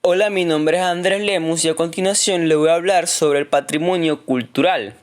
Hola, mi nombre es Andrés Lemus y a continuación le voy a hablar sobre el patrimonio cultural.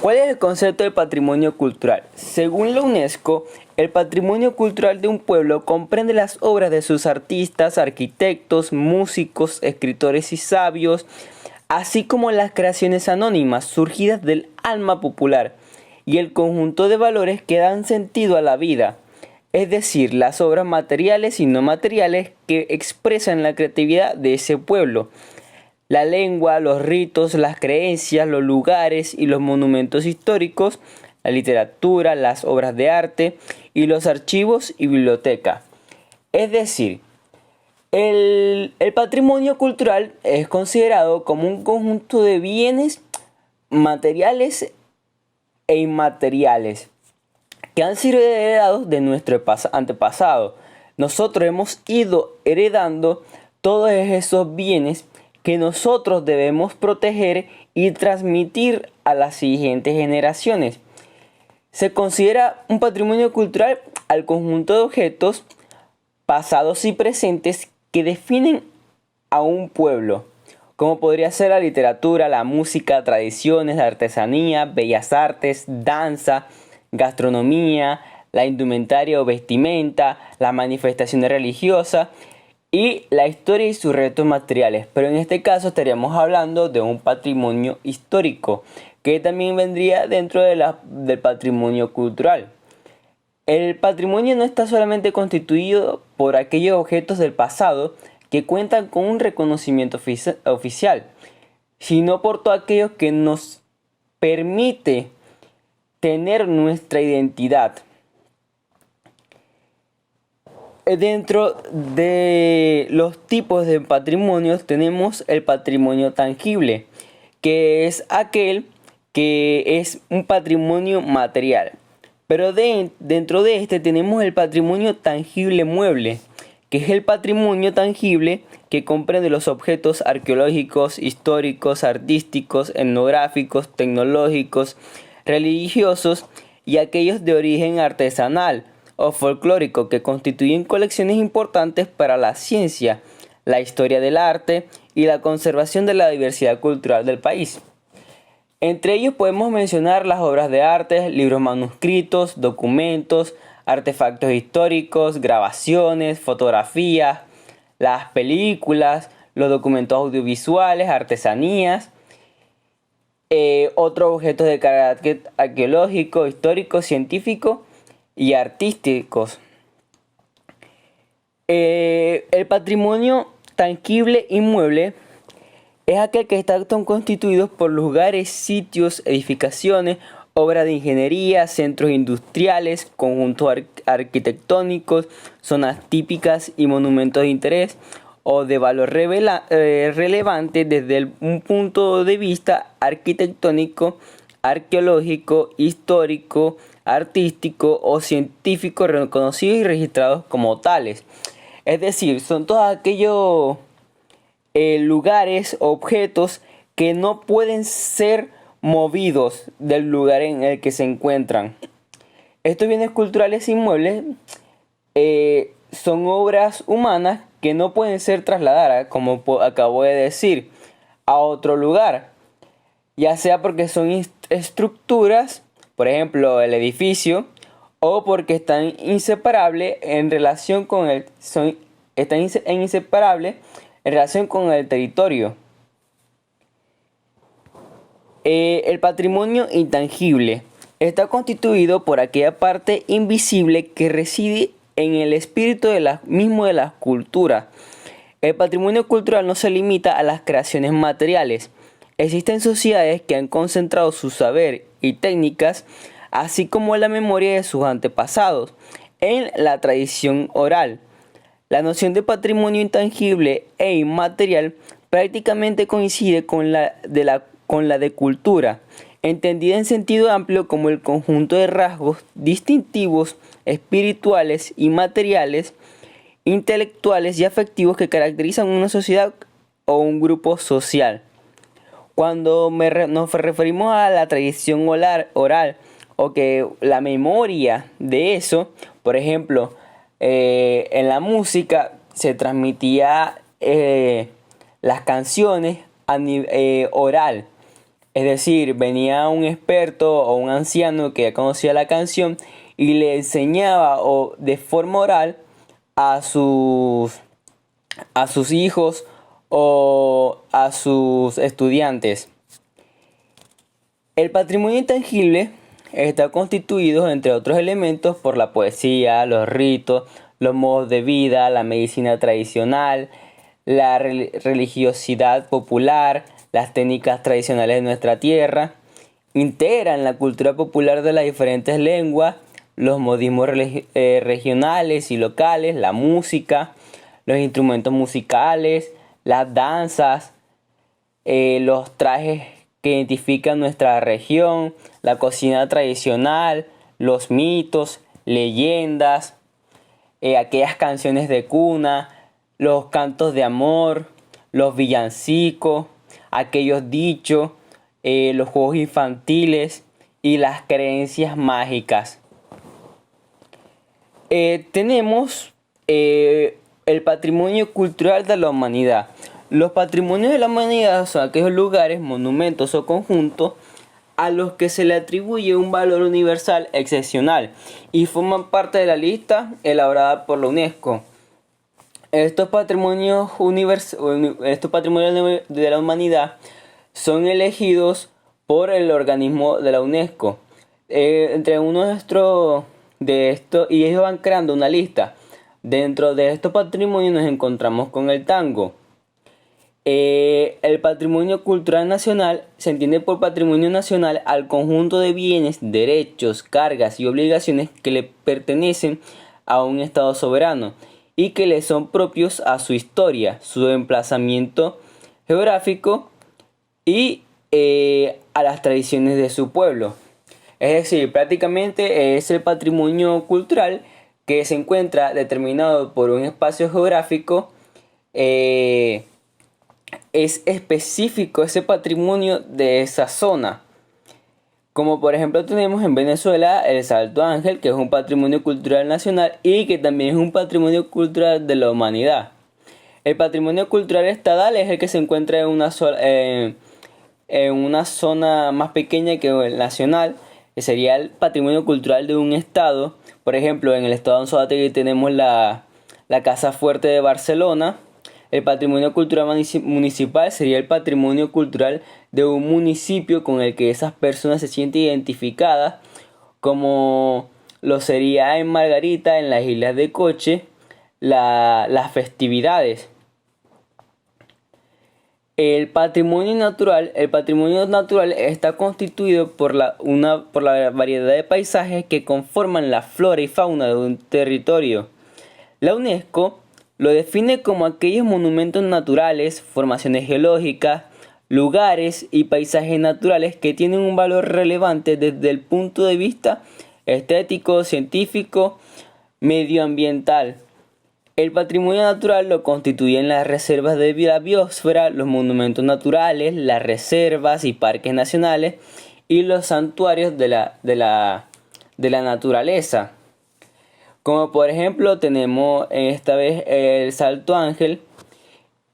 ¿Cuál es el concepto de patrimonio cultural? Según la UNESCO, el patrimonio cultural de un pueblo comprende las obras de sus artistas, arquitectos, músicos, escritores y sabios, así como las creaciones anónimas surgidas del alma popular y el conjunto de valores que dan sentido a la vida, es decir, las obras materiales y no materiales que expresan la creatividad de ese pueblo. La lengua, los ritos, las creencias, los lugares y los monumentos históricos, la literatura, las obras de arte y los archivos y bibliotecas. Es decir, el patrimonio cultural es considerado como un conjunto de bienes materiales e inmateriales que han sido heredados de nuestro antepasado. Nosotros hemos ido heredando todos esos bienes que nosotros debemos proteger y transmitir a las siguientes generaciones. Se considera un patrimonio cultural al conjunto de objetos pasados y presentes que definen a un pueblo, como podría ser la literatura, la música, tradiciones, la artesanía, bellas artes, danza, gastronomía, la indumentaria o vestimenta, las manifestaciones religiosas y la historia y sus restos materiales. Pero en este caso estaríamos hablando de un patrimonio histórico, que también vendría dentro del patrimonio cultural. El patrimonio no está solamente constituido por aquellos objetos del pasado que cuentan con un reconocimiento oficial, sino por todo aquello que nos permite tener nuestra identidad. Dentro de los tipos de patrimonios tenemos el patrimonio tangible, que es aquel que es un patrimonio material. Pero dentro de este tenemos el patrimonio tangible mueble, que es el patrimonio tangible que comprende los objetos arqueológicos, históricos, artísticos, etnográficos, tecnológicos, religiosos y aquellos de origen artesanal o folclórico que constituyen colecciones importantes para la ciencia, la historia del arte y la conservación de la diversidad cultural del país. Entre ellos podemos mencionar las obras de arte, libros manuscritos, documentos, artefactos históricos, grabaciones, fotografías, las películas, los documentos audiovisuales, artesanías, otros objetos de carácter arqueológico, histórico, científico y artísticos. El patrimonio tangible inmueble es aquel que está constituido por lugares, sitios, edificaciones, obras de ingeniería, centros industriales, conjuntos arquitectónicos, zonas típicas y monumentos de interés o de valor relevante desde un punto de vista arquitectónico, arqueológico, histórico, artístico o científico reconocidos y registrados como tales. Es decir, son todos aquellos lugares, objetos que no pueden ser movidos del lugar en el que se encuentran. Estos bienes culturales inmuebles son obras humanas que no pueden ser trasladadas, como acabo de decir, a otro lugar, ya sea porque son estructuras, por ejemplo el edificio, o porque están inseparables en relación con el territorio. El patrimonio intangible está constituido por aquella parte invisible que reside en el espíritu mismo de las culturas. El patrimonio cultural no se limita a las creaciones materiales. Existen sociedades que han concentrado su saber y técnicas, así como la memoria de sus antepasados, en la tradición oral. La noción de patrimonio intangible e inmaterial prácticamente coincide con la de cultura, entendida en sentido amplio como el conjunto de rasgos distintivos, espirituales y materiales, intelectuales y afectivos que caracterizan una sociedad o un grupo social. Cuando nos referimos a la tradición oral o que la memoria de eso, por ejemplo, en la música se transmitía las canciones oral. Es decir, venía un experto o un anciano que ya conocía la canción y le enseñaba de forma oral a sus hijos o a sus estudiantes. El patrimonio intangible está constituido, entre otros elementos, por la poesía, los ritos, los modos de vida, la medicina tradicional, la religiosidad popular, las técnicas tradicionales de nuestra tierra. Integran la cultura popular de las diferentes lenguas, los modismos regionales y locales, la música, los instrumentos musicales, las danzas, los trajes que identifican nuestra región, la cocina tradicional, los mitos, leyendas, aquellas canciones de cuna, los cantos de amor, los villancicos, aquellos dichos, los juegos infantiles y las creencias mágicas. Tenemos el patrimonio cultural de la humanidad. Los patrimonios de la humanidad son aquellos lugares, monumentos o conjuntos a los que se le atribuye un valor universal excepcional y forman parte de la lista elaborada por la UNESCO. Estos patrimonios de la humanidad son elegidos por el organismo de la UNESCO. Entre uno de estos, y ellos van creando una lista. Dentro de estos patrimonios nos encontramos con el tango. El patrimonio cultural nacional se entiende por patrimonio nacional al conjunto de bienes, derechos, cargas y obligaciones que le pertenecen a un Estado soberano y que le son propios a su historia, su emplazamiento geográfico y a las tradiciones de su pueblo. Es decir, prácticamente es el patrimonio cultural que se encuentra determinado por un espacio geográfico. Es específico ese patrimonio de esa zona. Como por ejemplo tenemos en Venezuela el Salto Ángel, que es un patrimonio cultural nacional y que también es un patrimonio cultural de la humanidad. El patrimonio cultural estadal es el que se encuentra en una zona más pequeña que el nacional, que sería el patrimonio cultural de un estado. Por ejemplo, en el estado de Anzoátegui tenemos la Casa Fuerte de Barcelona. El patrimonio cultural municipal sería el patrimonio cultural de un municipio con el que esas personas se sienten identificadas, como lo sería en Margarita, en las Islas de Coche, las festividades. El patrimonio natural está constituido por la variedad de paisajes que conforman la flora y fauna de un territorio. La UNESCO lo define como aquellos monumentos naturales, formaciones geológicas, lugares y paisajes naturales que tienen un valor relevante desde el punto de vista estético, científico, medioambiental. El patrimonio natural lo constituyen las reservas de la biosfera, los monumentos naturales, las reservas y parques nacionales y los santuarios de la naturaleza. Como por ejemplo tenemos esta vez el Salto Ángel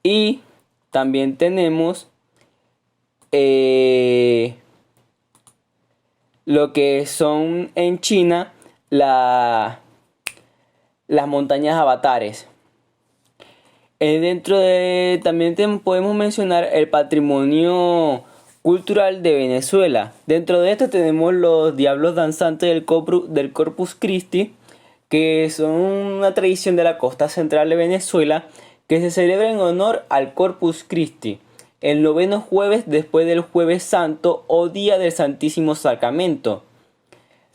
y también tenemos lo que son en China las montañas avatares. También podemos mencionar el patrimonio cultural de Venezuela. Dentro de esto tenemos los diablos danzantes del Corpus Christi, que son una tradición de la costa central de Venezuela que se celebra en honor al Corpus Christi, el noveno jueves después del Jueves Santo o Día del Santísimo Sacramento.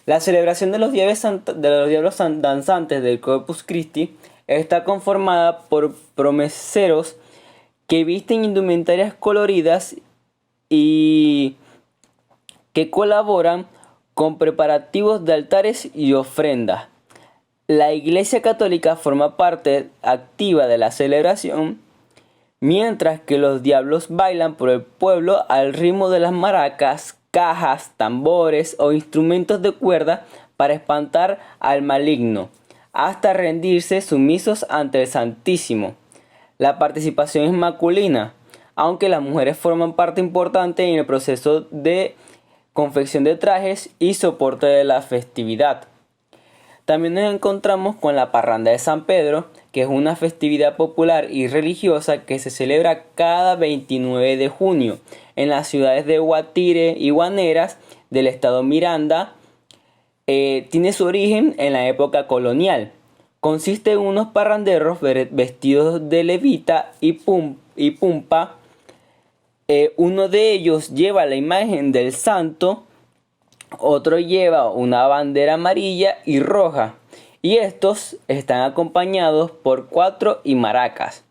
La celebración de los diablos danzantes del Corpus Christi está conformada por promeseros que visten indumentarias coloridas y que colaboran con preparativos de altares y ofrendas. La Iglesia Católica forma parte activa de la celebración, mientras que los diablos bailan por el pueblo al ritmo de las maracas, cajas, tambores o instrumentos de cuerda para espantar al maligno, hasta rendirse sumisos ante el Santísimo. La participación es masculina, aunque las mujeres forman parte importante en el proceso de confección de trajes y soporte de la festividad. También nos encontramos con la Parranda de San Pedro, que es una festividad popular y religiosa que se celebra cada 29 de junio en las ciudades de Guatire y Guaneras del estado Miranda. Tiene su origen en la época colonial. Consiste en unos parranderos vestidos de levita y pumpa. Uno de ellos lleva la imagen del santo, otro lleva una bandera amarilla y roja, y estos están acompañados por cuatro y maracas.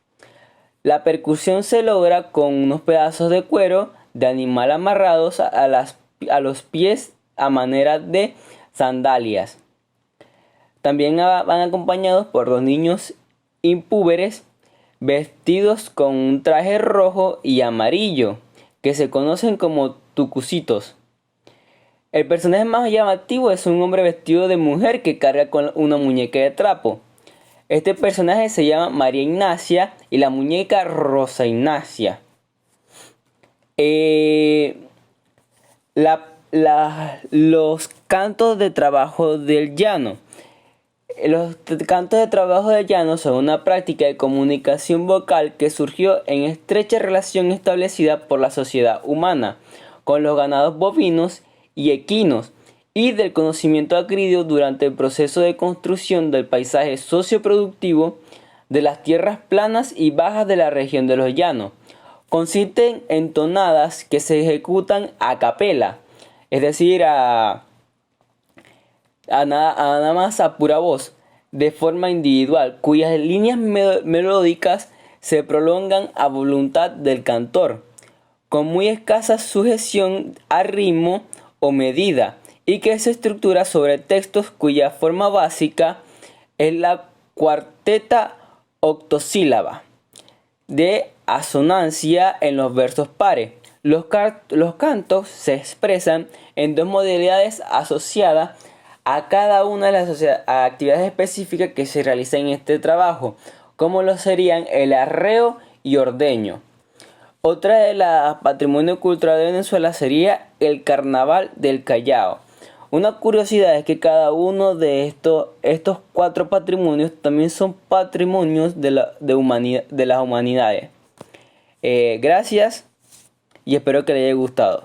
La percusión se logra con unos pedazos de cuero de animal amarrados a los pies a manera de sandalias. También van acompañados por dos niños impúberes vestidos con un traje rojo y amarillo, que se conocen como tucucitos. El personaje más llamativo es un hombre vestido de mujer que carga con una muñeca de trapo. Este personaje se llama María Ignacia y la muñeca Rosa Ignacia. Los cantos de trabajo del llano. Los cantos de trabajo del llano son una práctica de comunicación vocal que surgió en estrecha relación establecida por la sociedad humana con los ganados bovinos y equinos y del conocimiento adquirido durante el proceso de construcción del paisaje socioproductivo de las tierras planas y bajas de la región de los llanos. Consisten en tonadas que se ejecutan a capela, es decir, nada más a pura voz, de forma individual, cuyas líneas melódicas se prolongan a voluntad del cantor, con muy escasa sujeción a ritmo o medida, y que se estructura sobre textos cuya forma básica es la cuarteta octosílaba, de asonancia en los versos pares. Los cantos se expresan en dos modalidades asociadas a cada una de las actividades específicas que se realizan en este trabajo, como lo serían el arreo y ordeño. Otra de las patrimonio cultural de Venezuela sería el Carnaval del Callao. Una curiosidad es que cada uno de estos cuatro patrimonios también son patrimonios de las humanidades. Gracias y espero que les haya gustado.